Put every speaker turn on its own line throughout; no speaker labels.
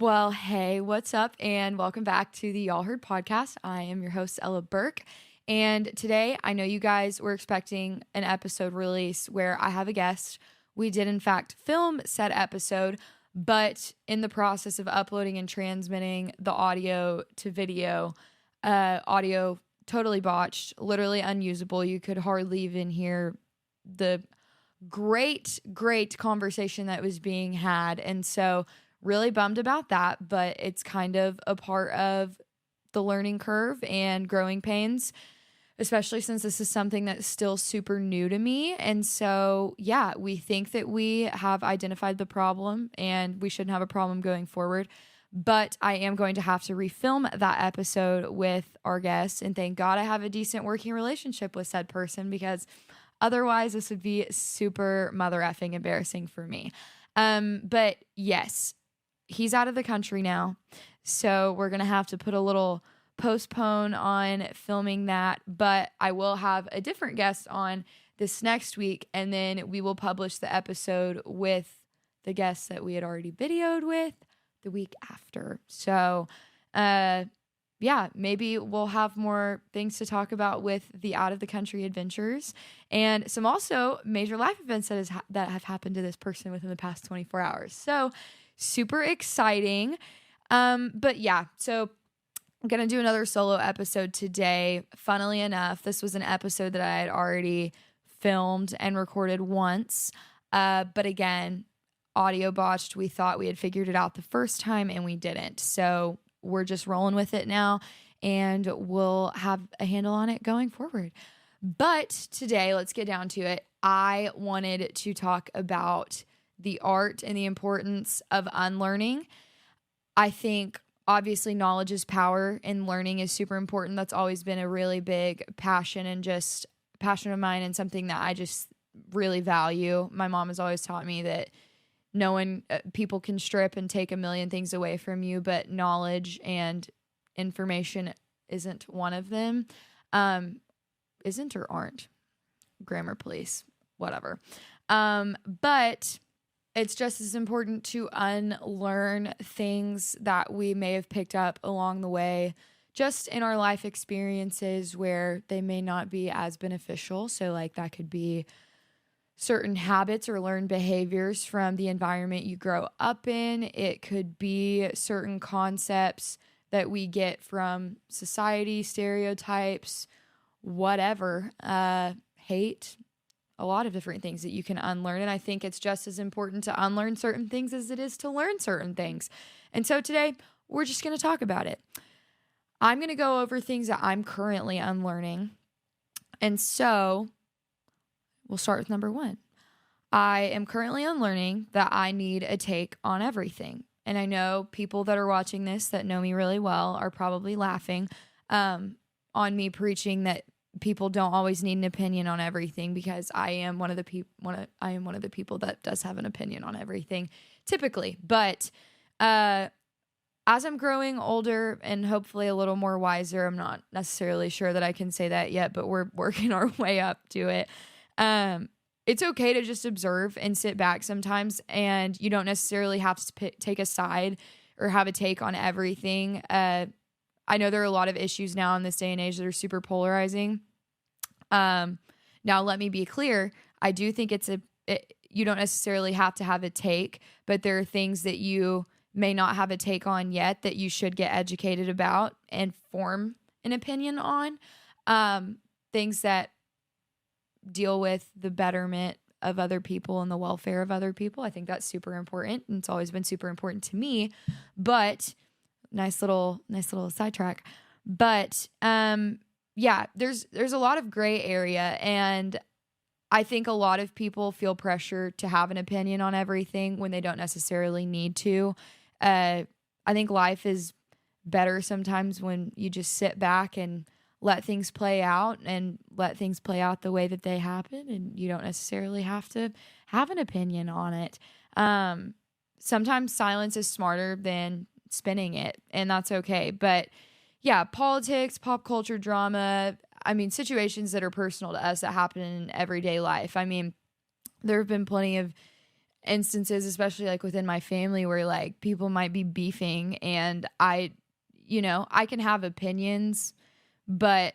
Well, hey, what's up? And welcome back to the Y'all Heard podcast. I am your host, Ella Burke. And today, I know you guys were expecting an episode release where I have a guest. We did, in fact, film said episode, but in the process of uploading and transmitting the audio to video, audio totally botched, literally unusable. You could hardly even hear the great conversation that was being had. And so, really bummed about that, but it's kind of a part of the learning curve and growing pains, especially since this is something that's still super new to me. And so, yeah, we think that we have identified the problem and we shouldn't have a problem going forward. But I am going to have to refilm that episode with our guest. And thank God I have a decent working relationship with said person, because otherwise this would be super mother effing embarrassing for me. But yes, he's out of the country now, so we're going to have to put a little postpone on filming that, but I will have a different guest on this next week, and then we will publish the episode with the guests that we had already videoed with the week after. So, yeah, maybe we'll have more things to talk about with the out of the country adventures and some also major life events that have happened to this person within the past 24 hours. So, super exciting. But yeah, so I'm going to do another solo episode today. Funnily enough, this was an episode that I had already filmed and recorded once. But again, audio botched. We thought we had figured it out the first time and we didn't. So we're just rolling with it now and we'll have a handle on it going forward. But today, let's get down to it. I wanted to talk about the art and the importance of unlearning. I think obviously knowledge is power and learning is super important. That's always been a really big passion of mine and something that I just really value. My mom has always taught me that people can strip and take a million things away from you, but knowledge and information isn't one of them. Isn't or aren't? Grammar police, whatever. But it's just as important to unlearn things that we may have picked up along the way, just in our life experiences where they may not be as beneficial. So like that could be certain habits or learned behaviors from the environment you grow up in. It could be certain concepts that we get from society, stereotypes, whatever, hate, a lot of different things that you can unlearn. And I think it's just as important to unlearn certain things as it is to learn certain things. And so today we're just going to talk about it. I'm going to go over things that I'm currently unlearning. And so we'll start with number one. I am currently unlearning that I need a take on everything. And I know people that are watching this that know me really well are probably laughing on me preaching that people don't always need an opinion on everything, because I am one of the people that does have an opinion on everything typically. But as I'm growing older and hopefully a little more wiser, I'm not necessarily sure that I can say that yet, but we're working our way up to it. It's okay to just observe and sit back sometimes, and you don't necessarily have to take a side or have a take on everything. I know there are a lot of issues now in this day and age that are super polarizing. Now, let me be clear. I do think you don't necessarily have to have a take, but there are things that you may not have a take on yet that you should get educated about and form an opinion on. Things that deal with the betterment of other people and the welfare of other people. I think that's super important, and it's always been super important to me. But nice little sidetrack. But yeah, there's a lot of gray area, and I think a lot of people feel pressure to have an opinion on everything when they don't necessarily need to. I think life is better sometimes when you just sit back and let things play out the way that they happen, and you don't necessarily have to have an opinion on it. Sometimes silence is smarter than spinning it, and that's okay. But yeah, politics, pop culture, drama, I mean, situations that are personal to us that happen in everyday life. I mean, there have been plenty of instances, especially like within my family, where like people might be beefing and I can have opinions, but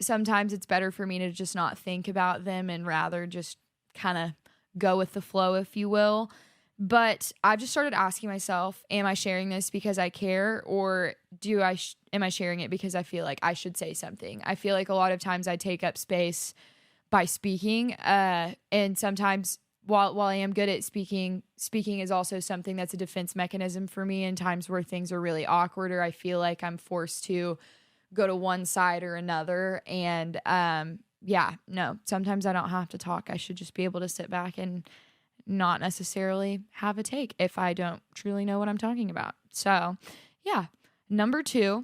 sometimes it's better for me to just not think about them and rather just kind of go with the flow, if you will. But I've just started asking myself, am I sharing this because I care, or am I sharing it because I feel like I should say something? I feel like a lot of times I take up space by speaking, and sometimes while I am good at speaking is also something that's a defense mechanism for me in times where things are really awkward or I feel like I'm forced to go to one side or another. And no, sometimes I don't have to talk. I should just be able to sit back and not necessarily have a take if I don't truly know what I'm talking about. So, yeah. Number 2,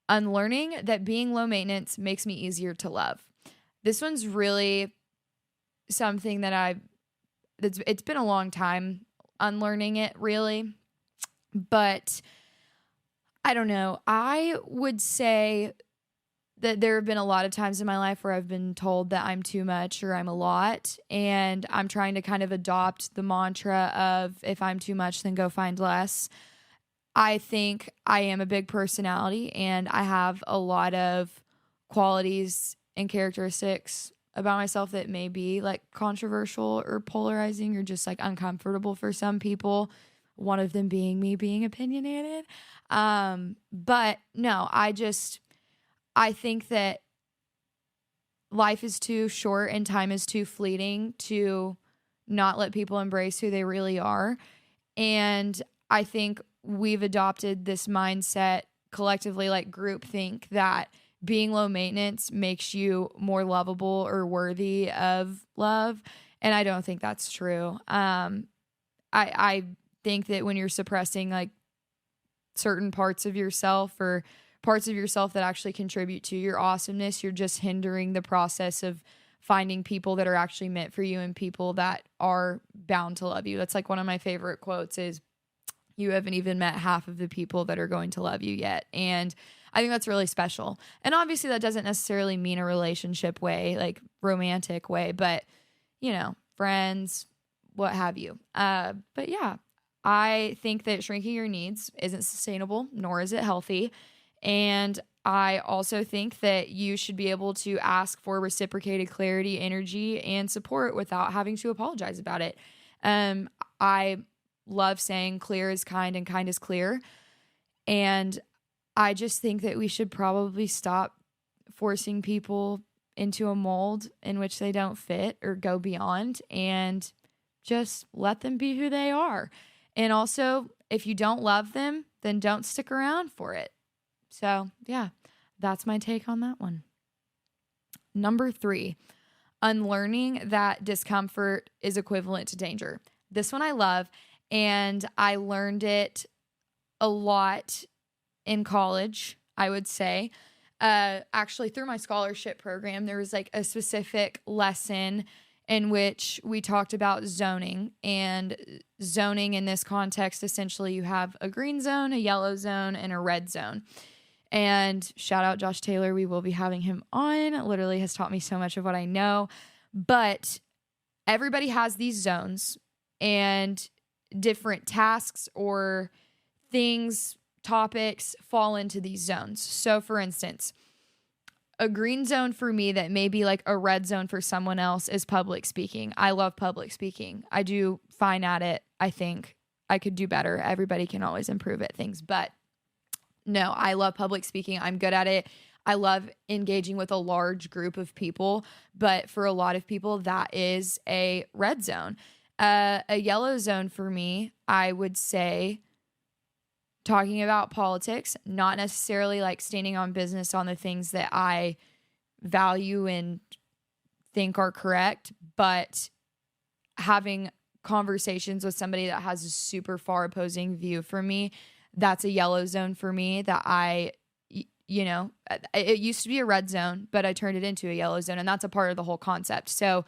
unlearning that being low maintenance makes me easier to love. This one's really something that it's been a long time unlearning it, really. But I don't know. I would say that there have been a lot of times in my life where I've been told that I'm too much or I'm a lot. And I'm trying to kind of adopt the mantra of if I'm too much, then go find less. I think I am a big personality and I have a lot of qualities and characteristics about myself that may be like controversial or polarizing or just like uncomfortable for some people. One of them being me being opinionated. But no, I think that life is too short and time is too fleeting to not let people embrace who they really are. And I think we've adopted this mindset collectively, like groupthink, that being low maintenance makes you more lovable or worthy of love. And I don't think that's true. I think that when you're suppressing like certain parts of yourself or parts of yourself that actually contribute to your awesomeness, you're just hindering the process of finding people that are actually meant for you and people that are bound to love you. That's like one of my favorite quotes is, you haven't even met half of the people that are going to love you yet. And I think that's really special. And obviously that doesn't necessarily mean a relationship way, like romantic way, but friends, what have you. But yeah, I think that shrinking your needs isn't sustainable, nor is it healthy. And I also think that you should be able to ask for reciprocated clarity, energy, and support without having to apologize about it. I love saying clear is kind and kind is clear. And I just think that we should probably stop forcing people into a mold in which they don't fit or go beyond and just let them be who they are. And also, if you don't love them, then don't stick around for it. So, yeah, that's my take on that one. Number 3, unlearning that discomfort is equivalent to danger. This one I love, and I learned it a lot in college, I would say. Actually, through my scholarship program, there was like a specific lesson in which we talked about zoning. And zoning in this context, essentially, you have a green zone, a yellow zone, and a red zone. And shout out Josh Taylor. We will be having him on. Literally has taught me so much of what I know. But everybody has these zones and different tasks or things, topics fall into these zones. So for instance, a green zone for me that may be like a red zone for someone else is public speaking. I love public speaking. I do fine at it. I think I could do better. Everybody can always improve at things, but no, I love public speaking. I'm good at it. I love engaging with a large group of people, but for a lot of people, that is a red zone. A yellow zone for me, I would say, talking about politics, not necessarily like standing on business on the things that I value and think are correct, but having conversations with somebody that has a super far opposing view from me, that's a yellow zone for me that it used to be a red zone, but I turned it into a yellow zone, and that's a part of the whole concept. So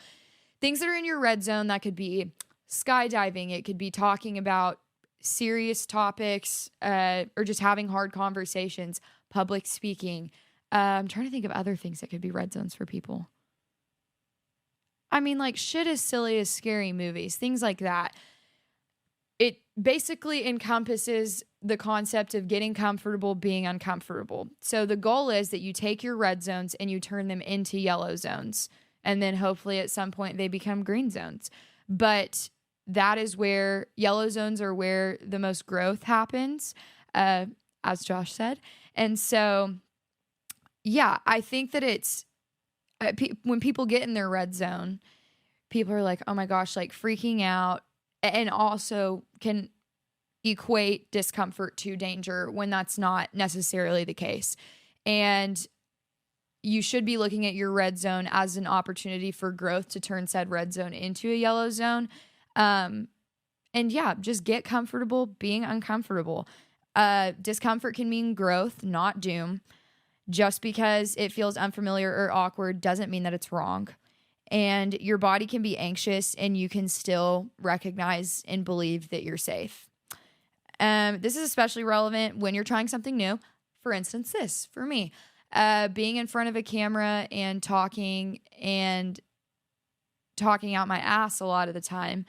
things that are in your red zone, that could be skydiving, it could be talking about serious topics, or just having hard conversations, public speaking. I'm trying to think of other things that could be red zones for people. I mean, like shit as silly as scary movies, things like that. basically encompasses the concept of getting comfortable being uncomfortable. So the goal is that you take your red zones and you turn them into yellow zones. And then hopefully at some point they become green zones. But that is where yellow zones are where the most growth happens, as Josh said. And so, yeah, I think that it's when people get in their red zone, people are like, oh my gosh, like freaking out, and also can equate discomfort to danger when that's not necessarily the case. And you should be looking at your red zone as an opportunity for growth to turn said red zone into a yellow zone. And yeah, just get comfortable being uncomfortable. Discomfort can mean growth, not doom. Just because it feels unfamiliar or awkward doesn't mean that it's wrong. And your body can be anxious and you can still recognize and believe that you're safe. This is especially relevant when you're trying something new. For instance, this for me, being in front of a camera and talking out my ass a lot of the time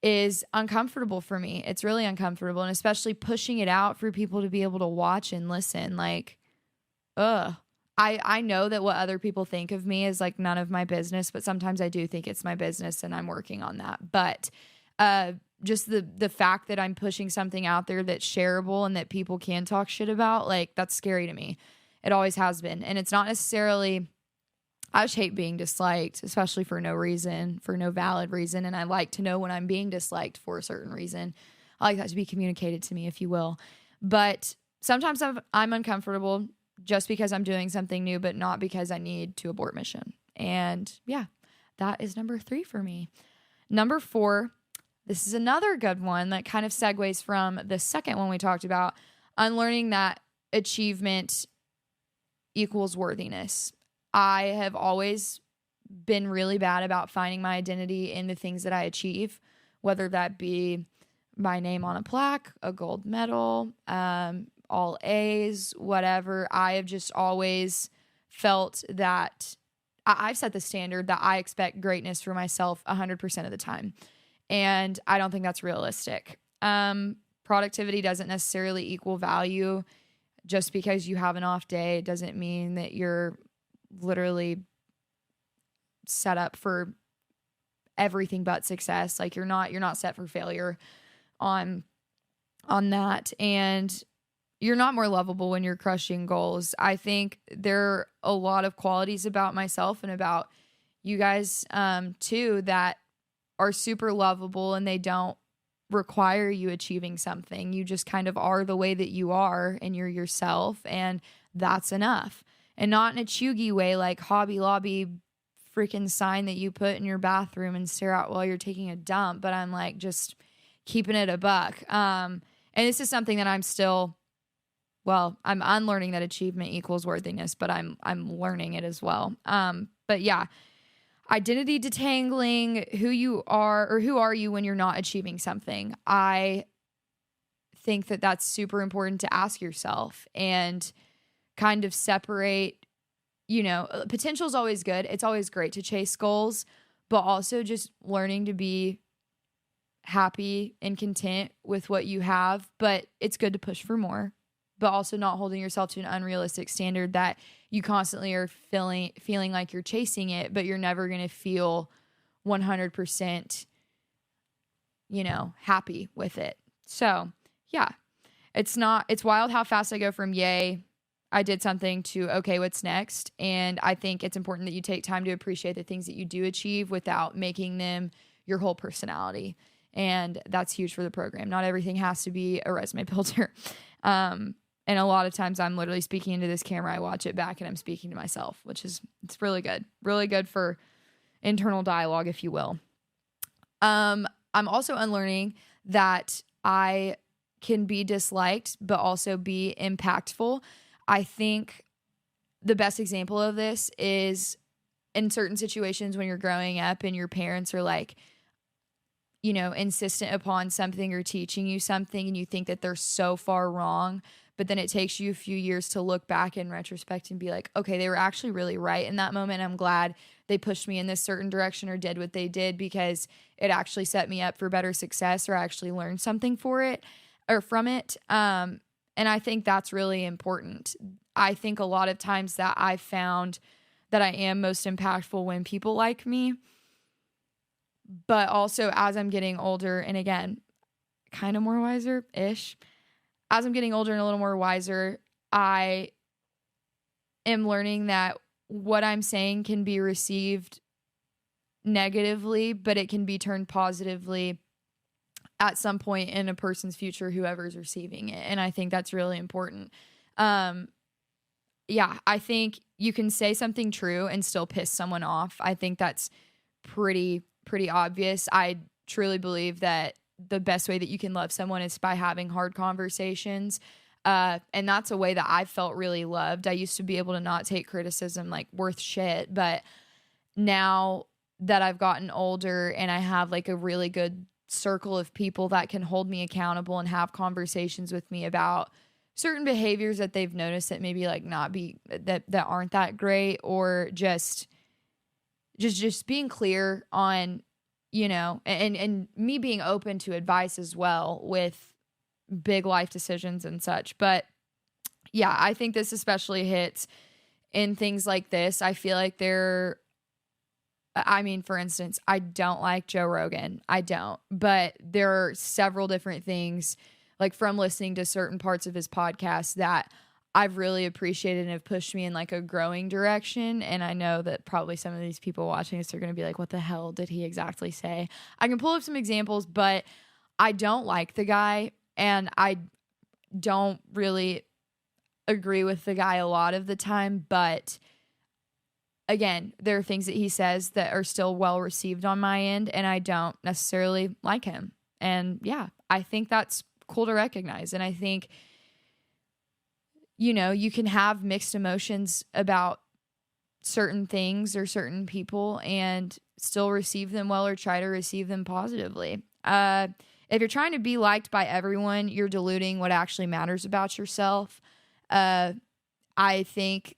is uncomfortable for me. It's really uncomfortable, and especially pushing it out for people to be able to watch and listen. Like, I know that what other people think of me is like none of my business, but sometimes I do think it's my business, and I'm working on that. But just the fact that I'm pushing something out there that's shareable and that people can talk shit about, like, that's scary to me. It always has been. And it's not necessarily, I just hate being disliked, especially for no reason, for no valid reason. And I like to know when I'm being disliked for a certain reason. I like that to be communicated to me, if you will. But sometimes I'm uncomfortable just because I'm doing something new, but not because I need to abort mission. And yeah, that is number 3 for me. Number 4, this is another good one that kind of segues from the second one we talked about, unlearning that achievement equals worthiness. I have always been really bad about finding my identity in the things that I achieve, whether that be my name on a plaque, a gold medal, all A's, whatever. I have just always felt that I've set the standard that I expect greatness for myself 100% of the time. And I don't think that's realistic. Productivity doesn't necessarily equal value. Just because you have an off day doesn't mean that you're literally set up for everything but success. Like you're not set for failure on that. And you're not more lovable when you're crushing goals. I think there are a lot of qualities about myself and about you guys too that are super lovable, and they don't require you achieving something. You just kind of are the way that you are, and you're yourself, and that's enough. And not in a chuggy way like Hobby Lobby freaking sign that you put in your bathroom and stare at while you're taking a dump, but I'm like just keeping it a buck. And this is something that I'm unlearning that achievement equals worthiness, but I'm learning it as well. But yeah, identity detangling, who you are, or who are you when you're not achieving something. I think that that's super important to ask yourself and kind of separate, potential is always good. It's always great to chase goals, but also just learning to be happy and content with what you have. But it's good to push for more, but also not holding yourself to an unrealistic standard that you constantly are feeling like you're chasing it, but you're never going to feel 100%, happy with it. So yeah, it's wild how fast I go from yay, I did something, to okay, what's next? And I think it's important that you take time to appreciate the things that you do achieve without making them your whole personality. And that's huge for the program. Not everything has to be a resume builder. And a lot of times I'm literally speaking into this camera. I watch it back and I'm speaking to myself, it's really good. Really good for internal dialogue, if you will. I'm also unlearning that I can be disliked, but also be impactful. I think the best example of this is in certain situations when you're growing up and your parents are like, insistent upon something or teaching you something, and you think that they're so far wrong, but then it takes you a few years to look back in retrospect and be like, okay, they were actually really right in that moment. I'm glad they pushed me in this certain direction or did what they did, because it actually set me up for better success, or I actually learned something for it or from it. And I think that's really important. I think a lot of times that I've found that I am most impactful when people like me, but also as I'm getting older, and again, kind of more wiser-ish, as I'm getting older and a little more wiser, I am learning that what I'm saying can be received negatively, but it can be turned positively at some point in a person's future, whoever's receiving it. And I think that's really important. Yeah, I think you can say something true and still piss someone off. I think that's pretty obvious. I truly believe that the best way that you can love someone is by having hard conversations. And that's a way that I felt really loved. I used to be able to not take criticism like worth shit, but now that I've gotten older and I have like a really good circle of people that can hold me accountable and have conversations with me about certain behaviors that they've noticed that maybe like not be that aren't that great, or just being clear on, you know, and me being open to advice as well with big life decisions and such. But yeah, I think this especially hits in things like this. I feel like for instance, I don't like Joe Rogan. I don't. But there are several different things, like from listening to certain parts of his podcast, that I've really appreciated and have pushed me in like a growing direction. And I know that probably some of these people watching this are going to be like, what the hell did he exactly say? I can pull up some examples, but I don't like the guy, and I don't really agree with the guy a lot of the time. But again, there are things that he says that are still well received on my end, and I don't necessarily like him. And yeah, I think that's cool to recognize. And I think, you know, you can have mixed emotions about certain things or certain people and still receive them well, or try to receive them positively. If you're trying to be liked by everyone, you're diluting what actually matters about yourself. I think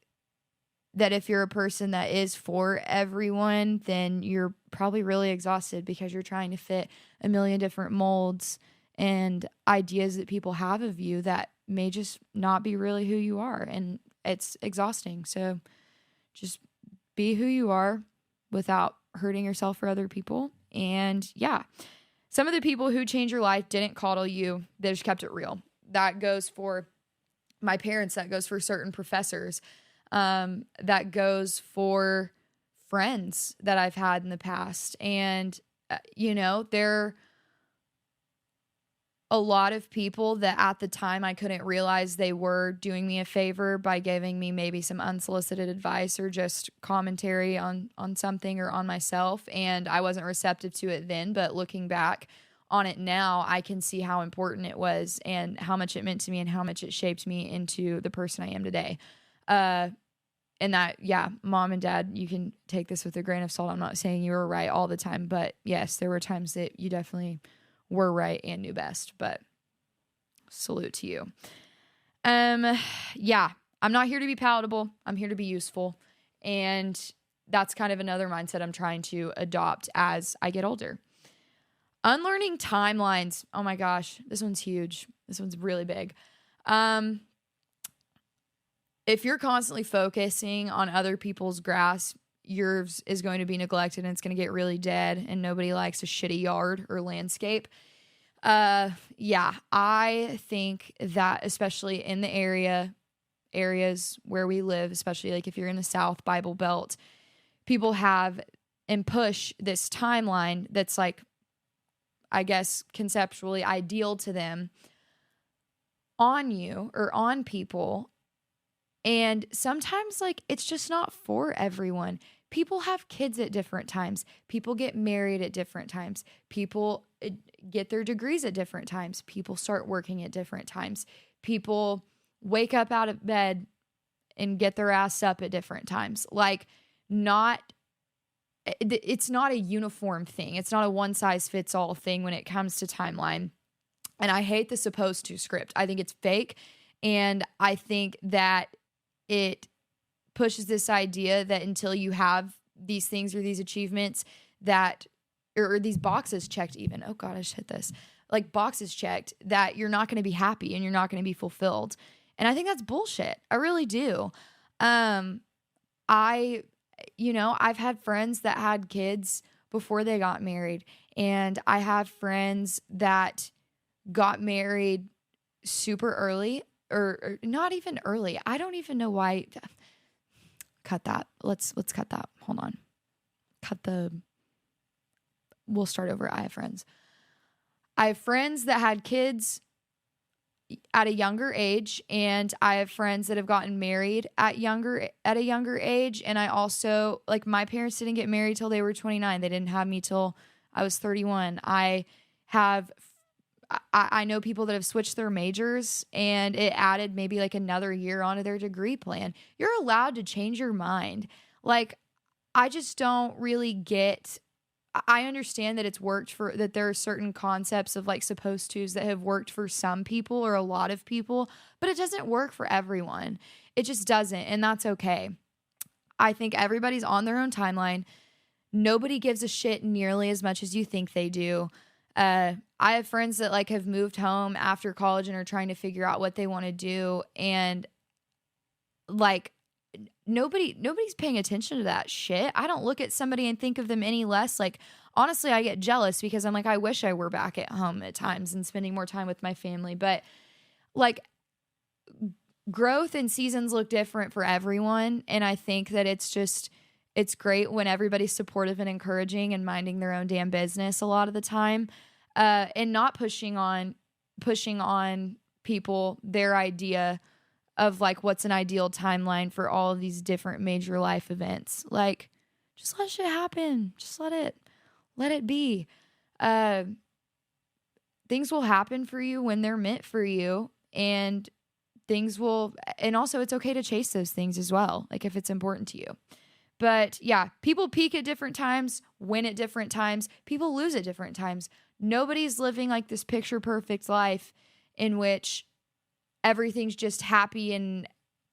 that if you're a person that is for everyone, then you're probably really exhausted, because you're trying to fit a million different molds and ideas that people have of you that may just not be really who you are. And it's exhausting. So just be who you are without hurting yourself or other people. And yeah, some of the people who changed your life didn't coddle you. They just kept it real. That goes for my parents. That goes for certain professors. That goes for friends that I've had in the past. And, you know, there are a lot of people that at the time I couldn't realize they were doing me a favor by giving me maybe some unsolicited advice or just commentary on something or on myself. And I wasn't receptive to it then, but looking back on it now, I can see how important it was and how much it meant to me and how much it shaped me into the person I am today. And that, yeah, mom and dad, you can take this with a grain of salt. I'm not saying you were right all the time, but yes, there were times that you definitely were right and knew best, but salute to you. Yeah, I'm not here to be palatable. I'm here to be useful. And that's kind of another mindset I'm trying to adopt as I get older. Unlearning timelines. Oh my gosh, this one's huge. This one's really big. If you're constantly focusing on other people's grass, yours is going to be neglected and it's going to get really dead, and nobody likes a shitty yard or landscape. Yeah, I think that especially in the areas where we live, especially like if you're in the South Bible Belt, people have and push this timeline that's like, I guess, conceptually ideal to them on you or on people. And sometimes, like, it's just not for everyone. People have kids at different times. People get married at different times. People get their degrees at different times. People start working at different times. People wake up out of bed and get their ass up at different times. Like, it's not a uniform thing. It's not a one-size-fits-all thing when it comes to timeline. And I hate the supposed to script. I think it's fake. And I think that it pushes this idea that until you have these things or these achievements that, or these boxes checked even, oh God, I just hit this, like boxes checked, that you're not going to be happy and you're not going to be fulfilled. And I think that's bullshit. I really do. I, I've had friends that had kids before they got married, and I have friends that got married super early or not even early. I don't even know why. Cut that. Let's cut that. Hold on. We'll start over. I have friends that had kids at a younger age, and I have friends that have gotten married at a younger age. And I also, like, my parents didn't get married till they were 29. They didn't have me till I was 31. I know people that have switched their majors and it added maybe like another year onto their degree plan. You're allowed to change your mind. Like, I just don't really get, I understand that that there are certain concepts of like supposed tos that have worked for some people or a lot of people, but it doesn't work for everyone. It just doesn't. And that's okay. I think everybody's on their own timeline. Nobody gives a shit nearly as much as you think they do. I have friends that like have moved home after college and are trying to figure out what they want to do. And like, nobody's paying attention to that shit. I don't look at somebody and think of them any less. Like, honestly, I get jealous because I'm like, I wish I were back at home at times and spending more time with my family. But like, growth and seasons look different for everyone. And I think that it's great when everybody's supportive and encouraging and minding their own damn business a lot of the time, and not pushing on people their idea of like what's an ideal timeline for all of these different major life events. Like, just let shit happen. Just let it be. Things will happen for you when they're meant for you, and also it's okay to chase those things as well, like if it's important to you. But yeah, people peak at different times, win at different times, people lose at different times. Nobody's living like this picture perfect life in which everything's just happy and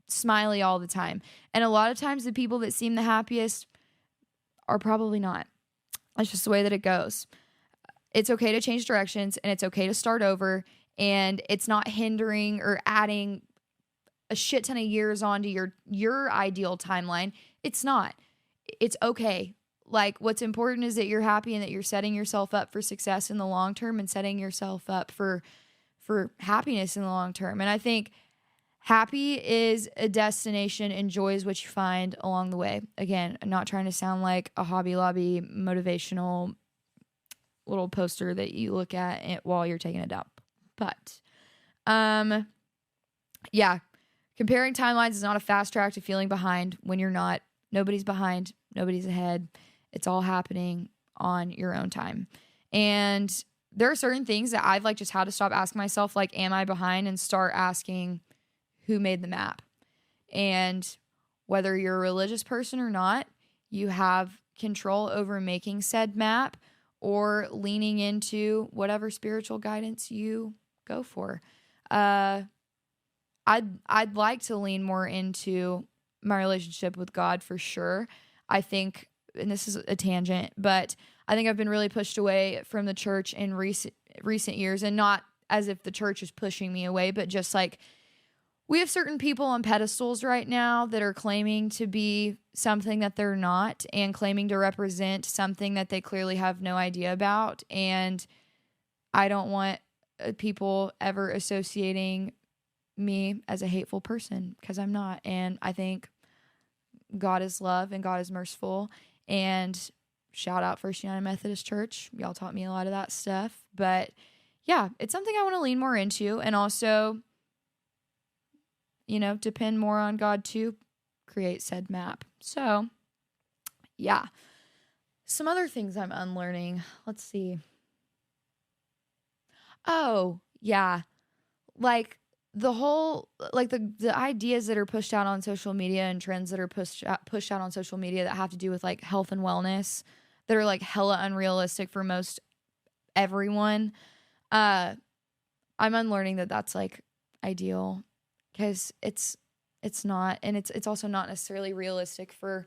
smiley all the time. And a lot of times the people that seem the happiest are probably not. That's just the way that it goes. It's okay to change directions, and it's okay to start over, and it's not hindering or adding a shit ton of years onto your ideal timeline. It's not. It's okay. Like, what's important is that you're happy and that you're setting yourself up for success in the long term and setting yourself up for happiness in the long term. And I think happy is a destination and joy is what you find along the way. Again, I'm not trying to sound like a Hobby Lobby motivational little poster that you look at while you're taking a dump. But, yeah, comparing timelines is not a fast track to feeling behind when you're not. Nobody's behind. Nobody's ahead. It's all happening on your own time. And there are certain things that I've like just had to stop asking myself, like, am I behind, and start asking who made the map. And whether you're a religious person or not, you have control over making said map or leaning into whatever spiritual guidance you go for. I'd like to lean more into my relationship with God for sure. I think, and this is a tangent, but I think I've been really pushed away from the church in recent years, and not as if the church is pushing me away, but just like we have certain people on pedestals right now that are claiming to be something that they're not, and claiming to represent something that they clearly have no idea about. And I don't want people ever associating me as a hateful person, because I'm not. And I think God is love and God is merciful. And shout out First United Methodist Church. Y'all taught me a lot of that stuff. But yeah, it's something I want to lean more into, and also, depend more on God to create said map. So yeah, some other things I'm unlearning. Let's see. Oh yeah. Like the whole, like the ideas that are pushed out on social media and trends that are pushed out on social media that have to do with like health and wellness that are like hella unrealistic for most everyone. I'm unlearning that that's like ideal. because it's not, and it's also not necessarily realistic for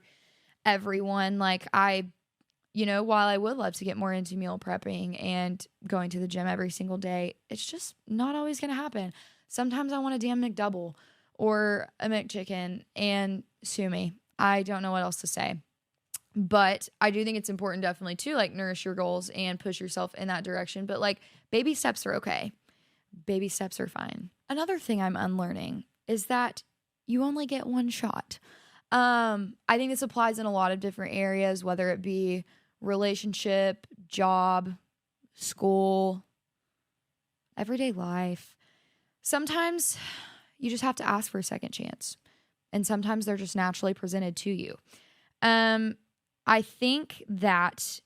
everyone. Like while I would love to get more into meal prepping and going to the gym every single day, it's just not always going to happen. Sometimes I want a damn McDouble or a McChicken, and sue me. I don't know what else to say. But I do think it's important definitely to like nourish your goals and push yourself in that direction. But like baby steps are okay. Baby steps are fine. Another thing I'm unlearning is that you only get one shot. I think this applies in a lot of different areas, whether it be relationship, job, school, everyday life. Sometimes you just have to ask for a second chance, and sometimes they're just naturally presented to you. I think that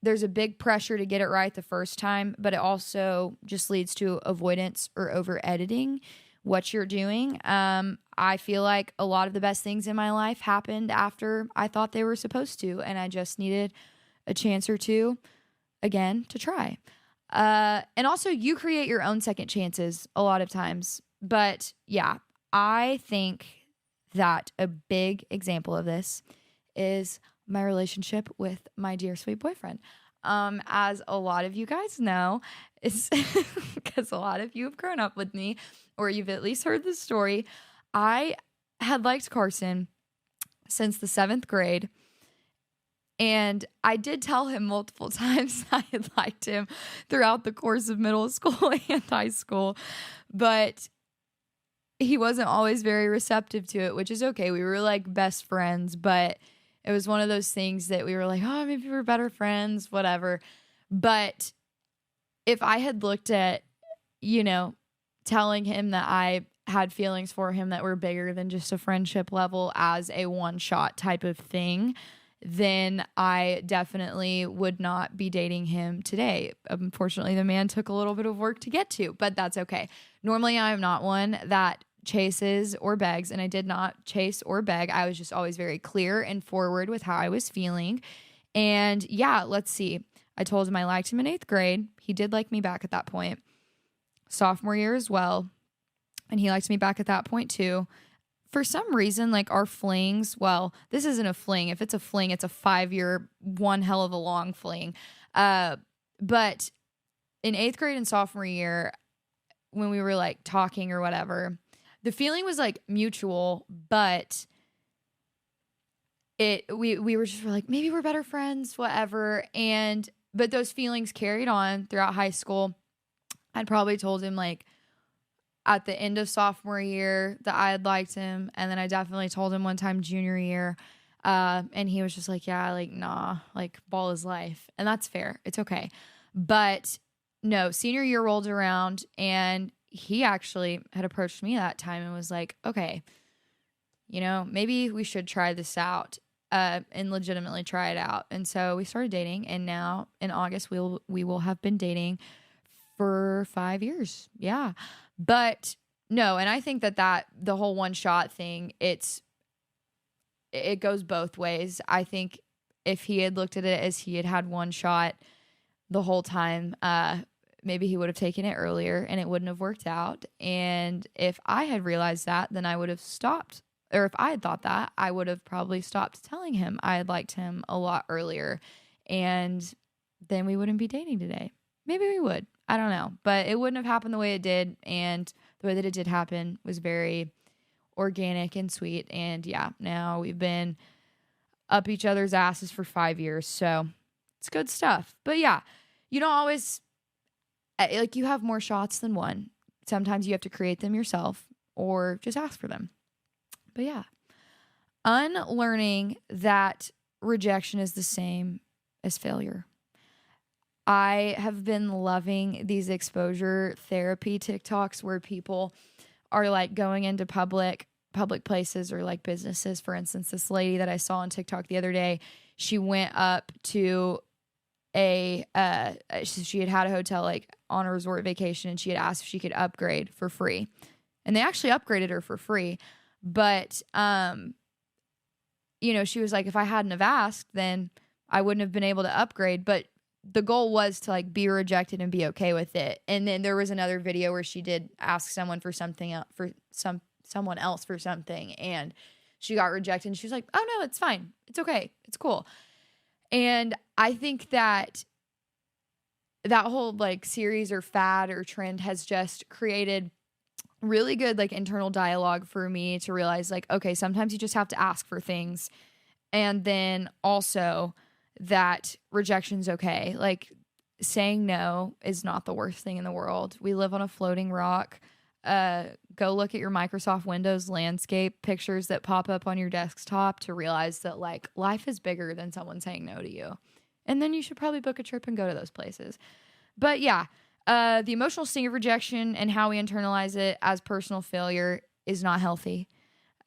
there's a big pressure to get it right the first time, but it also just leads to avoidance or over editing what you're doing. I feel like a lot of the best things in my life happened after I thought they were supposed to, and I just needed a chance or two again to try. And also you create your own second chances a lot of times. But yeah, I think that a big example of this is my relationship with my dear sweet boyfriend. As a lot of you guys know, it's because a lot of you have grown up with me, or you've at least heard the story. I had liked Carson since the 7th grade. And I did tell him multiple times I had liked him throughout the course of middle school and high school. But he wasn't always very receptive to it, which is okay. We were like best friends, but it was one of those things that we were like, oh, maybe we're better friends, whatever. But if I had looked at, telling him that I had feelings for him that were bigger than just a friendship level as a one-shot type of thing, then I definitely would not be dating him today. Unfortunately, the man took a little bit of work to get to, but that's okay. Normally, I'm not one that chases or begs, and I did not chase or beg. I was just always very clear and forward with how I was feeling. And yeah, let's see. I told him I liked him in 8th grade. He did like me back at that point. Sophomore year as well. And he liked me back at that point too. For some reason, like our flings, well, this isn't a fling. If it's a fling, it's a 5-year, one hell of a long fling. But in 8th grade and sophomore year, when we were like talking or whatever, the feeling was like mutual, but we were just like, maybe we're better friends, whatever. But those feelings carried on throughout high school. I'd probably told him like at the end of sophomore year that I had liked him. And then I definitely told him one time junior year. And he was just like, yeah, like, nah, like ball is life. And that's fair. It's okay. But no, senior year rolled around and he actually had approached me that time and was like, okay, maybe we should try this out, and legitimately try it out. And so we started dating, and now in August, we will have been dating for 5 years. Yeah. But no, and I think that the whole one shot thing, it goes both ways. I think if he had looked at it as he had one shot the whole time, maybe he would have taken it earlier and it wouldn't have worked out. And if I had realized that, then I would have stopped. Or if I had thought that, I would have probably stopped telling him I had liked him a lot earlier. And then we wouldn't be dating today. Maybe we would. I don't know. But it wouldn't have happened the way it did. And the way that it did happen was very organic and sweet. And yeah, now we've been up each other's asses for 5 years. So it's good stuff. But yeah, you don't always, like, you have more shots than one. Sometimes you have to create them yourself or just ask for them. But yeah, unlearning that rejection is the same as failure. I have been loving these exposure therapy TikToks where people are like going into public places or like businesses. For instance, this lady that I saw on TikTok the other day, she went up to she had a hotel like on a resort vacation, and she had asked if she could upgrade for free. And they actually upgraded her for free. But, she was like, if I hadn't have asked, then I wouldn't have been able to upgrade. But the goal was to like be rejected and be okay with it. And then there was another video where she did ask someone for something else, someone else for something, and she got rejected, and she was like, oh no, it's fine. It's okay. It's cool. And I think that whole like series or fad or trend has just created really good like internal dialogue for me to realize like, okay, sometimes you just have to ask for things. And then also that rejection's okay. Like saying no is not the worst thing in the world. We live on a floating rock. Go look at your Microsoft Windows landscape pictures that pop up on your desktop to realize that like life is bigger than someone saying no to you. And then you should probably book a trip and go to those places. But yeah, the emotional sting of rejection and how we internalize it as personal failure is not healthy.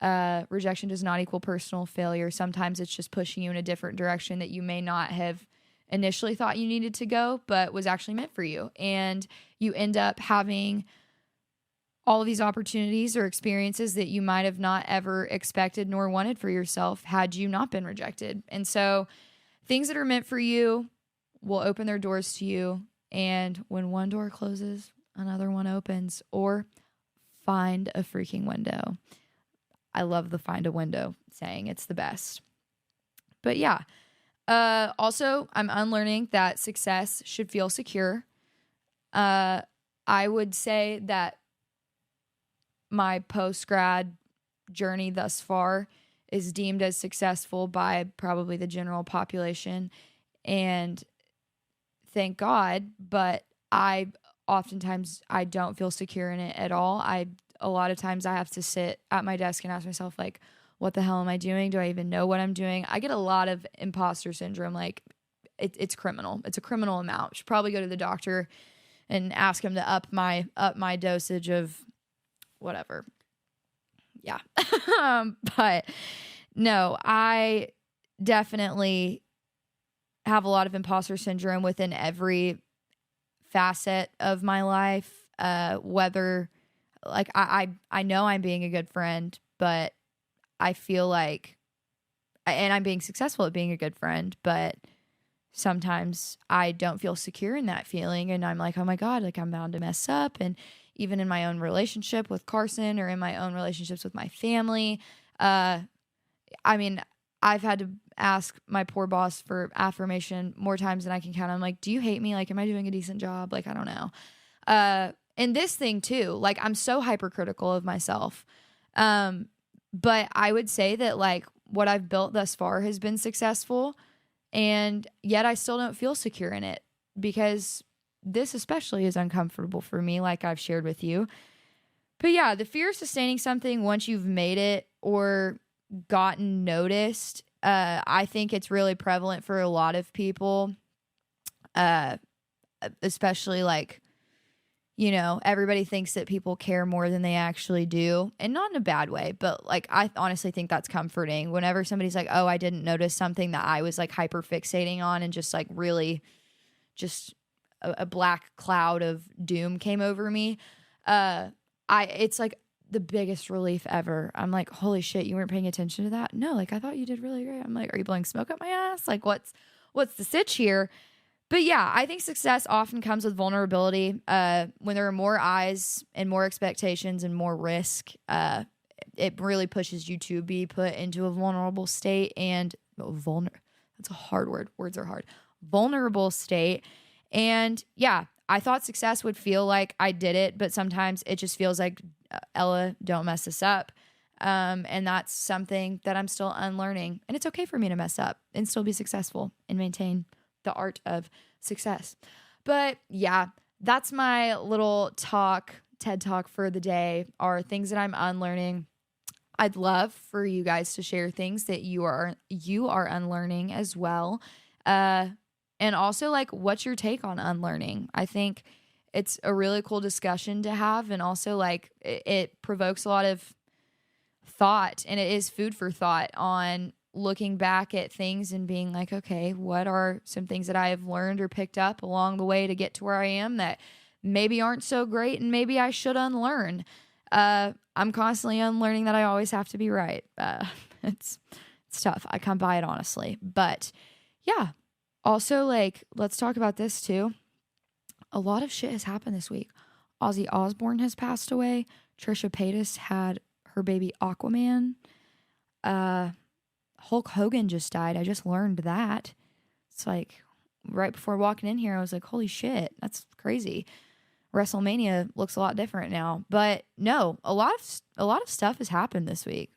Rejection does not equal personal failure. Sometimes it's just pushing you in a different direction that you may not have initially thought you needed to go, but was actually meant for you. And you end up having all of these opportunities or experiences that you might have not ever expected nor wanted for yourself had you not been rejected. And so things that are meant for you will open their doors to you. And when one door closes, another one opens, or find a freaking window. I love the find a window saying. It's the best. But yeah. Also, I'm unlearning that success should feel secure. I would say that my post-grad journey thus far is deemed as successful by probably the general population. And thank God, but oftentimes I don't feel secure in it at all. A lot of times I have to sit at my desk and ask myself, like, what the hell am I doing? Do I even know what I'm doing? I get a lot of imposter syndrome. Like, it's criminal. It's a criminal amount. Should probably go to the doctor and ask him to up my dosage of whatever. Yeah. But no, I definitely have a lot of imposter syndrome within every facet of my life. Whether like I know I'm being a good friend, but I feel like, and I'm being successful at being a good friend, but sometimes I don't feel secure in that feeling. And I'm like, oh my God, like I'm bound to mess up. And even in my own relationship with Carson or in my own relationships with my family, I mean, I've had to ask my poor boss for affirmation more times than I can count. I'm like, do you hate me? Like, am I doing a decent job? Like, I don't know. And this thing too, like I'm so hypercritical of myself. But I would say that like what I've built thus far has been successful, and yet I still don't feel secure in it because this especially is uncomfortable for me, like I've shared with you. But yeah, the fear of sustaining something once you've made it or gotten noticed, I think it's really prevalent for a lot of people, especially like, you know, everybody thinks that people care more than they actually do, and not in a bad way, but like I honestly think that's comforting whenever somebody's like, oh, I didn't notice something that I was like hyper fixating on, and just like really just a black cloud of doom came over me. It's like the biggest relief ever. I'm like, holy shit, you weren't paying attention to that? No, like I thought you did really great. I'm like, are you blowing smoke up my ass? Like what's the sitch here? But yeah, I think success often comes with vulnerability. When there are more eyes and more expectations and more risk, it really pushes you to be put into a vulnerable state and that's a hard word. Words are hard. Vulnerable state. And yeah, I thought success would feel like I did it, but sometimes it just feels like, Ella, don't mess this up. And that's something that I'm still unlearning. And it's okay for me to mess up and still be successful and maintain the art of success. But yeah, that's my little TED talk for the day, are things that I'm unlearning. I'd love for you guys to share things that you are unlearning as well. And also like, what's your take on unlearning? I think it's a really cool discussion to have. And also like it provokes a lot of thought, and it is food for thought on looking back at things and being like, okay, what are some things that I have learned or picked up along the way to get to where I am that maybe aren't so great and maybe I should unlearn. I'm constantly unlearning that I always have to be right. It's tough. I come by it honestly. But yeah, Also, like, let's talk about this too. A lot of shit has happened this week. Ozzy Osbourne has passed away. Trisha Paytas had her baby Aquaman. Uh, Hulk Hogan just died. I just learned that. It's like right before walking in here, I was like, holy shit, that's crazy. WrestleMania looks a lot different now. But no, a lot of stuff has happened this week.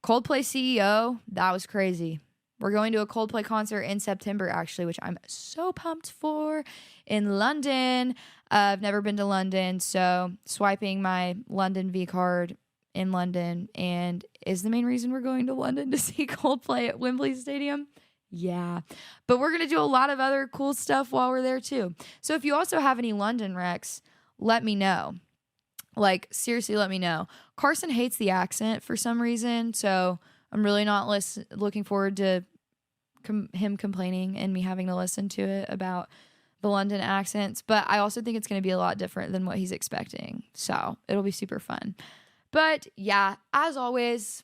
Coldplay CEO, that was crazy. We're going to a Coldplay concert in September, actually, which I'm so pumped for, in London. I've never been to London, so swiping my London V card in London and is the main reason we're going to London to see Coldplay at Wembley Stadium. Yeah, but we're going to do a lot of other cool stuff while we're there too. So if you also have any London recs, let me know. Like, seriously, let me know. Carson hates the accent for some reason, so I'm really not looking forward to him complaining and me having to listen to it about the London accents. But I also think it's going to be a lot different than what he's expecting. So it'll be super fun. But yeah, as always,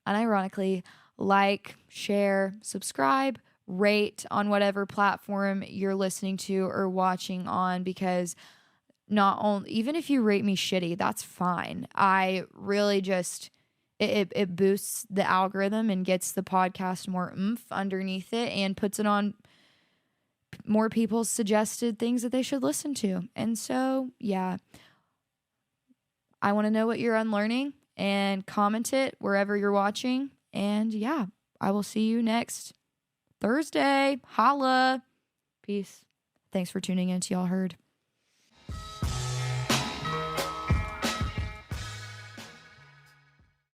unironically, like, share, subscribe, rate on whatever platform you're listening to or watching on, because not only, even if you rate me shitty, that's fine. I really just, it boosts the algorithm and gets the podcast more oomph underneath it and puts it on more people's suggested things that they should listen to. And so, yeah, I want to know what you're unlearning, and comment it wherever you're watching. And yeah, I will see you next Thursday. Holla. Peace. Thanks for tuning in to Y'all Heard.